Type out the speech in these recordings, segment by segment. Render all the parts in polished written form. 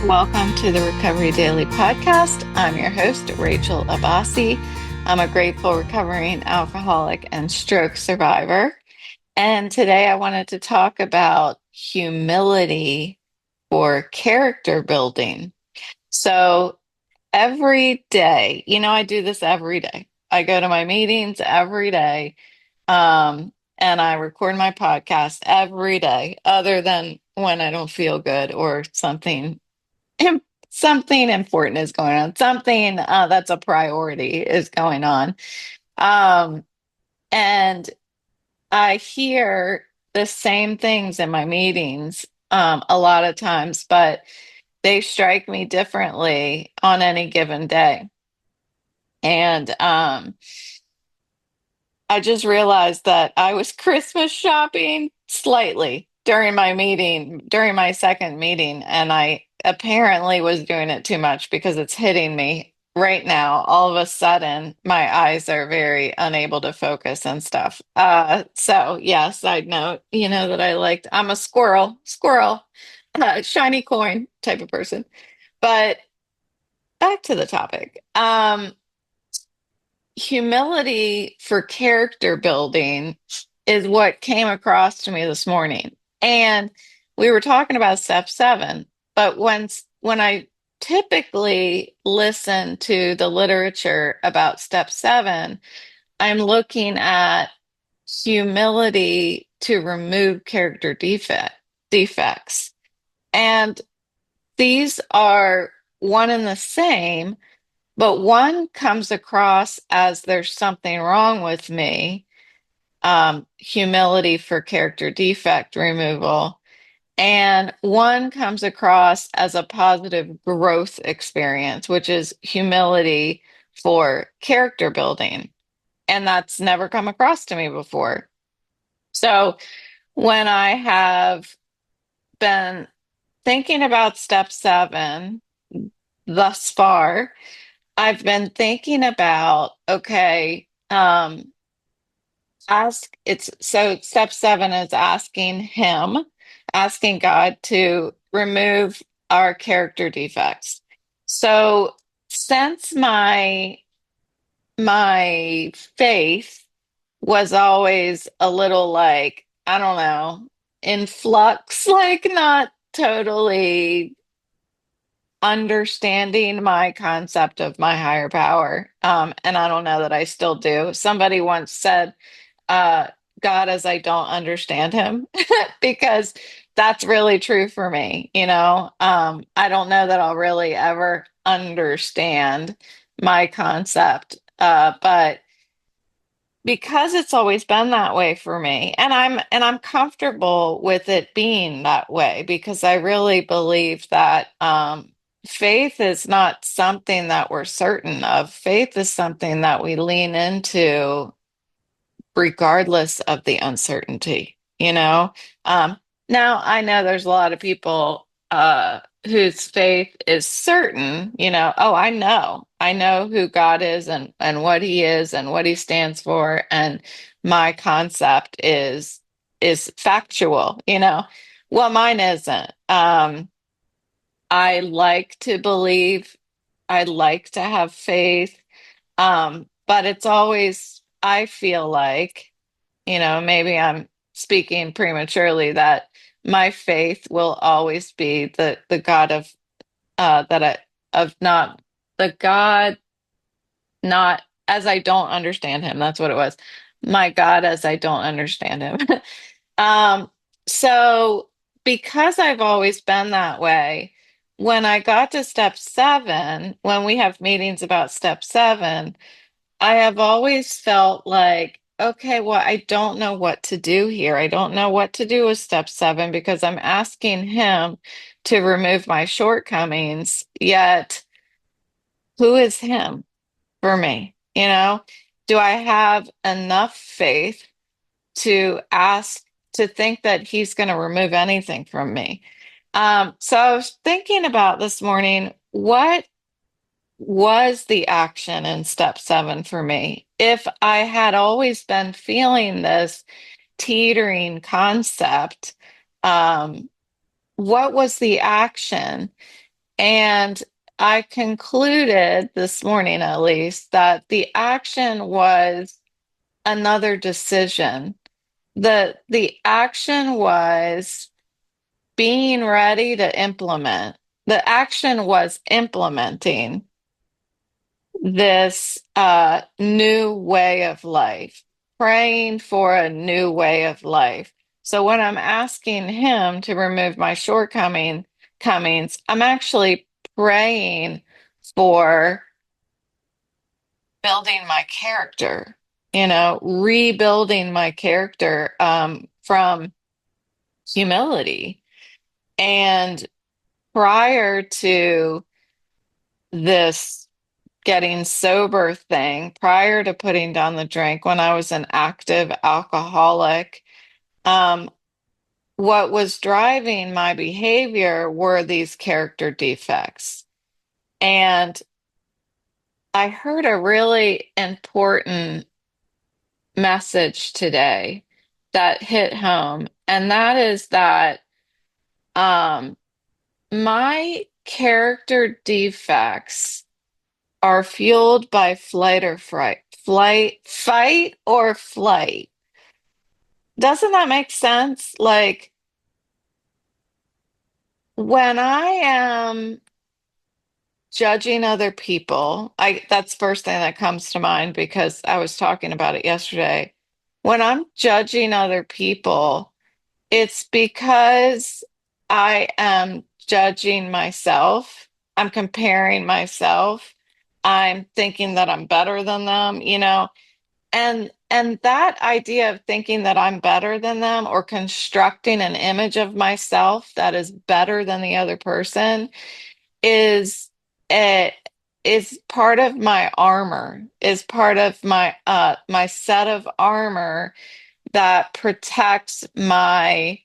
Welcome to the Recovery Daily Podcast. I'm your host, Rachel Abassi. I'm a grateful recovering alcoholic and stroke survivor. And today I wanted to talk about humility for character building. So every day, I do this every day. I go to my meetings every day, and I record my podcast every day, other than when I don't feel good or im- something important is going on, something that's a priority is going on. Um, and I hear the same things in my meetings a lot of times, but they strike me differently on any given day. And I just realized that I was Christmas shopping slightly during my second meeting, and I apparently was doing it too much because it's hitting me right now. All of a sudden, my eyes are very unable to focus and stuff. So yeah, side note, that I'm a squirrel, shiny coin type of person. But back to the topic. Humility for character building is what came across to me this morning. And we were talking about step 7, but when I typically listen to the literature about step 7, I'm looking at humility to remove character defects. And these are one and the same, but one comes across as there's something wrong with me, humility for character defect removal. And one comes across as a positive growth experience, which is humility for character building. And that's never come across to me before. So when I have been thinking about step 7 thus far, I've been thinking about, okay, so step 7 is asking God to remove our character defects. So since my faith was always a little like, I don't know, in flux, like not totally understanding my concept of my higher power. And I don't know that I still do. Somebody once said, uh, God as I don't understand him, because that's really true for me. I don't know that I'll really ever understand my concept, but because it's always been that way for me, and I'm comfortable with it being that way, because I really believe that faith is not something that we're certain of. Faith is something that we lean into regardless of the uncertainty, you know? Now I know there's a lot of people whose faith is certain, oh, I know who God is, and what he is and what he stands for, and my concept is factual, Well, mine isn't. I like to believe, I like to have faith, but it's always, I feel like, maybe I'm speaking prematurely, that my faith will always be the God of that I of not the God, not as I don't understand him. That's what it was. My God as I don't understand him. um, so because I've always been that way, when I got to step 7, when we have meetings about step 7, I have always felt like, okay, well, I don't know what to do here. I don't know what to do with step 7, because I'm asking him to remove my shortcomings, yet who is him for me? Do I have enough faith to ask, to think that he's going to remove anything from me? So I was thinking about this morning, what was the action in step 7 for me? If I had always been feeling this teetering concept, what was the action? And I concluded this morning, at least, that the action was another decision. The action was being ready to implement. The action was implementing this new way of life, praying for a new way of life. So when I'm asking him to remove my shortcomings, I'm actually praying for building my character, rebuilding my character from humility. And prior to this getting sober thing, prior to putting down the drink, when I was an active alcoholic, um, what was driving my behavior were these character defects. And I heard a really important message today that hit home, and that is that um, my character defects are fueled by flight or fright, fight or flight. Doesn't that make sense? Like when I am judging other people, that's first thing that comes to mind because I was talking about it yesterday. When I'm judging other people, it's because I am judging myself. I'm comparing myself. I'm thinking that I'm better than them. And that idea of thinking that I'm better than them or constructing an image of myself that is better than the other person is it is part of my armor, is part of my set of armor that protects my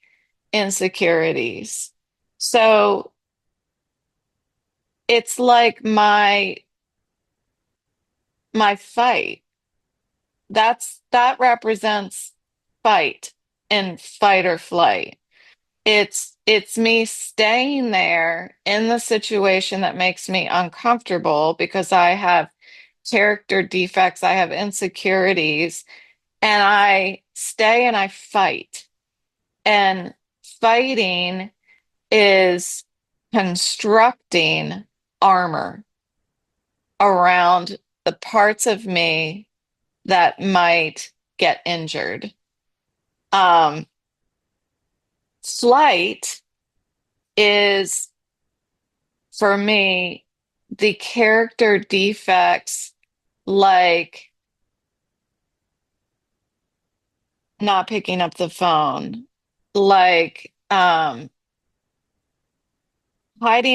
insecurities. So it's like my fight. That represents fight and fight or flight. It's me staying there in the situation that makes me uncomfortable because I have character defects, I have insecurities, and I stay and I fight. And fighting is constructing armor around the parts of me that might get injured. Um, Flight is, for me, the character defects like not picking up the phone, like hiding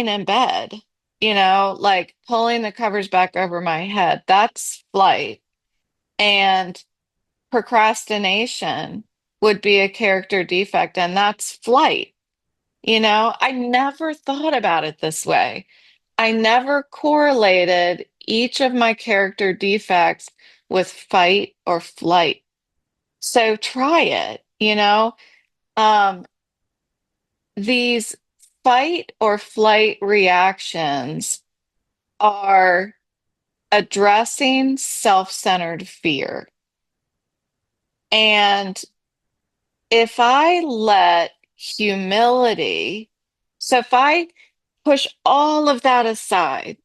in bed, like pulling the covers back over my head. That's flight. And procrastination would be a character defect, and that's flight. I never thought about it this way. I never correlated each of my character defects with fight or flight. So try it. Um, these fight or flight reactions are addressing self-centered fear. And if I let humility, so if I push all of that aside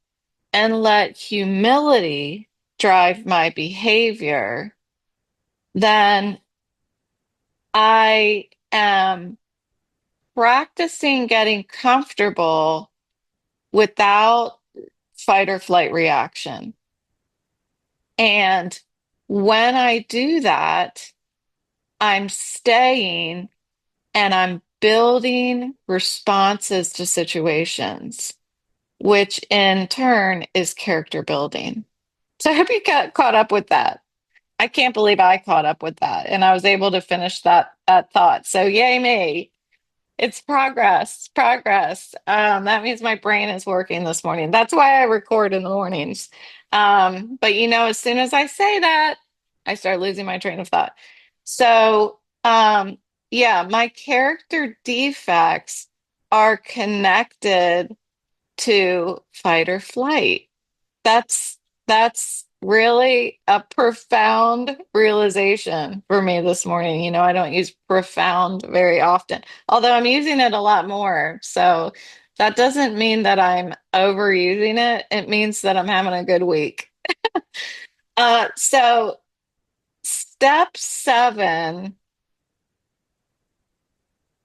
and let humility drive my behavior, then I am practicing getting comfortable without fight or flight reaction. And when I do that, I'm staying and I'm building responses to situations, which in turn is character building. So I hope you got caught up with that. I can't believe I caught up with that and I was able to finish that thought. So yay me. It's progress, progress. That means my brain is working this morning. That's why I record in the mornings. But as soon as I say that, I start losing my train of thought. So, yeah, my character defects are connected to fight or flight. That's that's really a profound realization for me this morning. I don't use profound very often, although I'm using it a lot more. So that doesn't mean that I'm overusing it. It means that I'm having a good week. So step 7,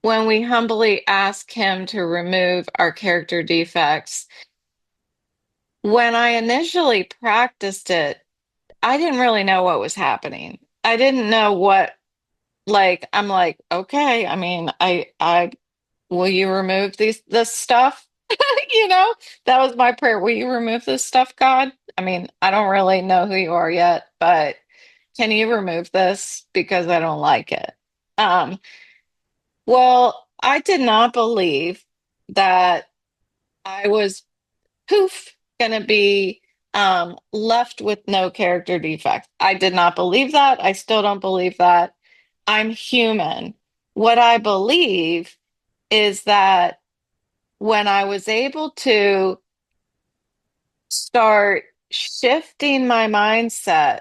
when we humbly ask him to remove our character defects, when I initially practiced it, I didn't really know what was happening. I didn't know what, like, I'm like, okay, I mean, I will you remove this stuff? You know, that was my prayer. Will you remove this stuff, God? I mean, I don't really know who you are yet, but can you remove this because I don't like it? Um, well, I did not believe that I was poof gonna be left with no character defect. I did not believe that. I still don't believe that. I'm human. What I believe is that when I was able to start shifting my mindset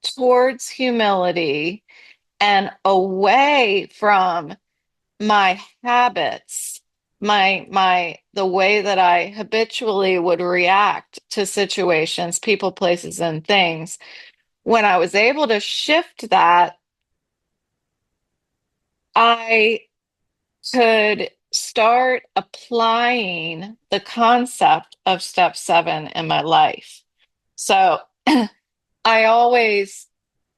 towards humility and away from my habits, the way that I habitually would react to situations, people, places, and things, when I was able to shift that, I could start applying the concept of step 7 in my life. So I always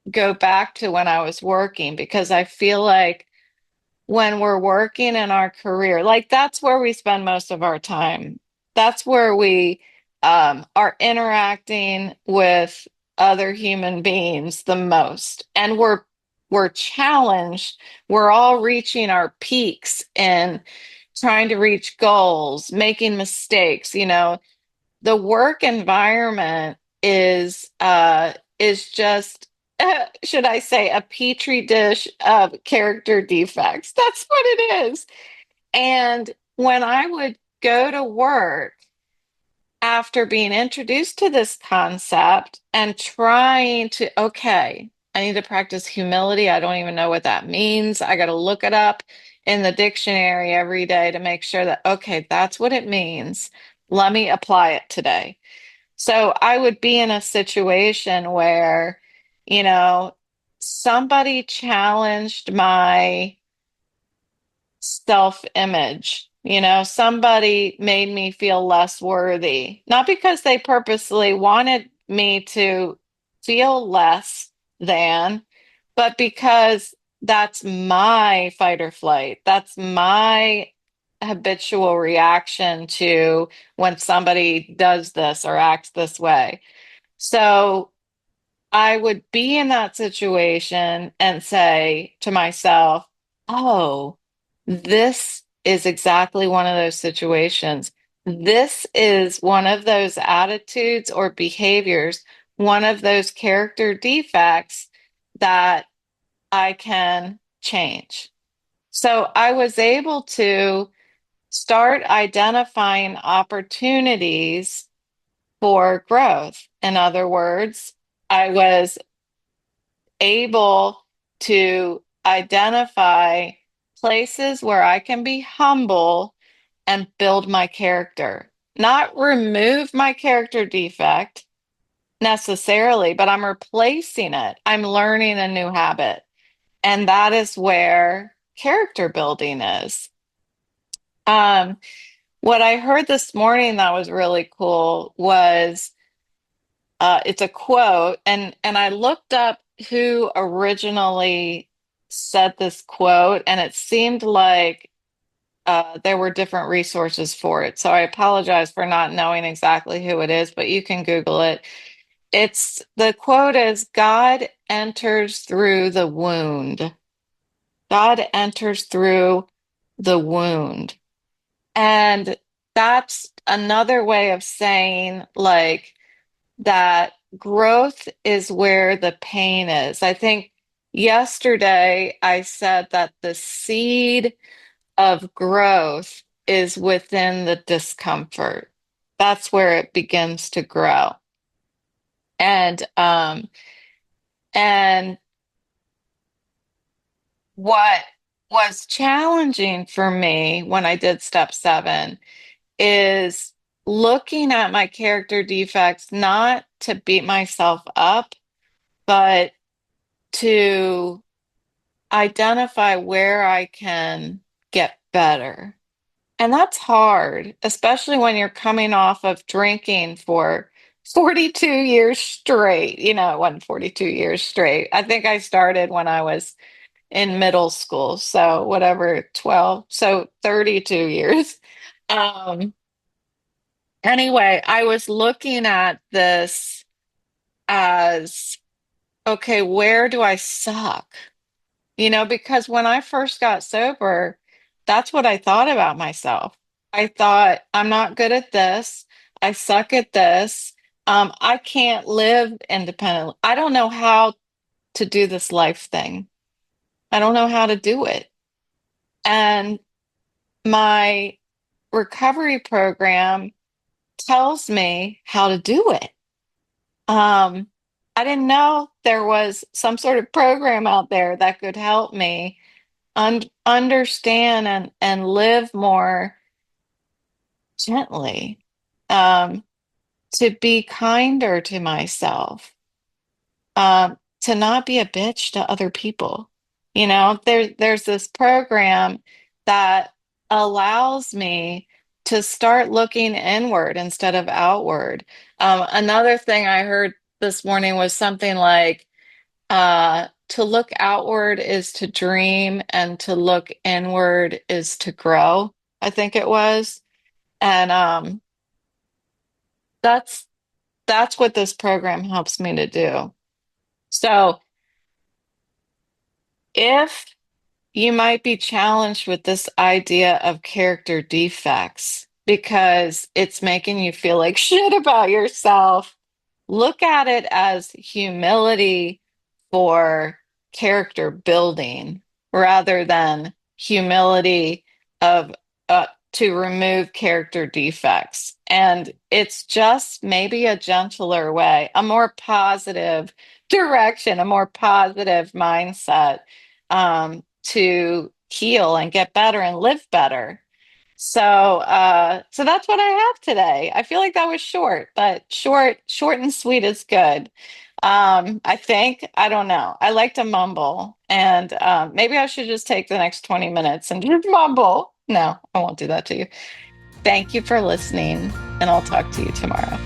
go back to when I was working because I feel like when we're working in our career, like that's where we spend most of our time. That's where we are interacting with other human beings the most. And we're challenged. We're all reaching our peaks and trying to reach goals, making mistakes. The work environment is just should I say a petri dish of character defects. That's what it is. And when I would go to work after being introduced to this concept and trying to, okay, I need to practice humility. I don't even know what that means. I got to look it up in the dictionary every day to make sure that, okay, that's what it means. Let me apply it today. So I would be in a situation where, you know, somebody challenged my self-image. Somebody made me feel less worthy, not because they purposely wanted me to feel less than, but because that's my fight or flight. That's my habitual reaction to when somebody does this or acts this way. So I would be in that situation and say to myself, oh, this is exactly one of those situations. This is one of those attitudes or behaviors, one of those character defects that I can change. So I was able to start identifying opportunities for growth. In other words, I was able to identify places where I can be humble and build my character, not remove my character defect necessarily, but I'm replacing it. I'm learning a new habit. And that is where character building is. Um, what I heard this morning that was really cool was it's a quote, and I looked up who originally said this quote, and it seemed like there were different resources for it. So I apologize for not knowing exactly who it is, but you can Google it. The quote is God enters through the wound. God enters through the wound. And that's another way of saying like that growth is where the pain is. I think yesterday I said that the seed of growth is within the discomfort. that's where it begins to grow. And and what was challenging for me when I did step 7 is looking at my character defects, not to beat myself up, but to identify where I can get better. And that's hard, especially when you're coming off of drinking for 42 years straight. You know, it wasn't 42 years straight. I think I started when I was in middle school. So whatever, 12, so 32 years. Um, anyway, I was looking at this as, okay, where do I suck? You know, because when I first got sober, that's what I thought about myself. I thought, I'm not good at this. I suck at this. I can't live independently. I don't know how to do this life thing. I don't know how to do it. And my recovery program tells me how to do it. Um, I didn't know there was some sort of program out there that could help me understand and live more gently, um, to be kinder to myself, to not be a bitch to other people. You know, there's this program that allows me to start looking inward instead of outward. Another thing I heard this morning was something like, to look outward is to dream, and to look inward is to grow, I think it was. And that's that's what this program helps me to do. So if you might be challenged with this idea of character defects because it's making you feel like shit about yourself, look at it as humility for character building rather than humility of to remove character defects. And it's just maybe a gentler way, a more positive direction, a more positive mindset, to heal and get better and live better. So that's what I have today. I feel like that was short, but short and sweet is good. I think, I don't know. I like to mumble, and maybe I should just take the next 20 minutes and just mumble. No, I won't do that to you. Thank you for listening, and I'll talk to you tomorrow.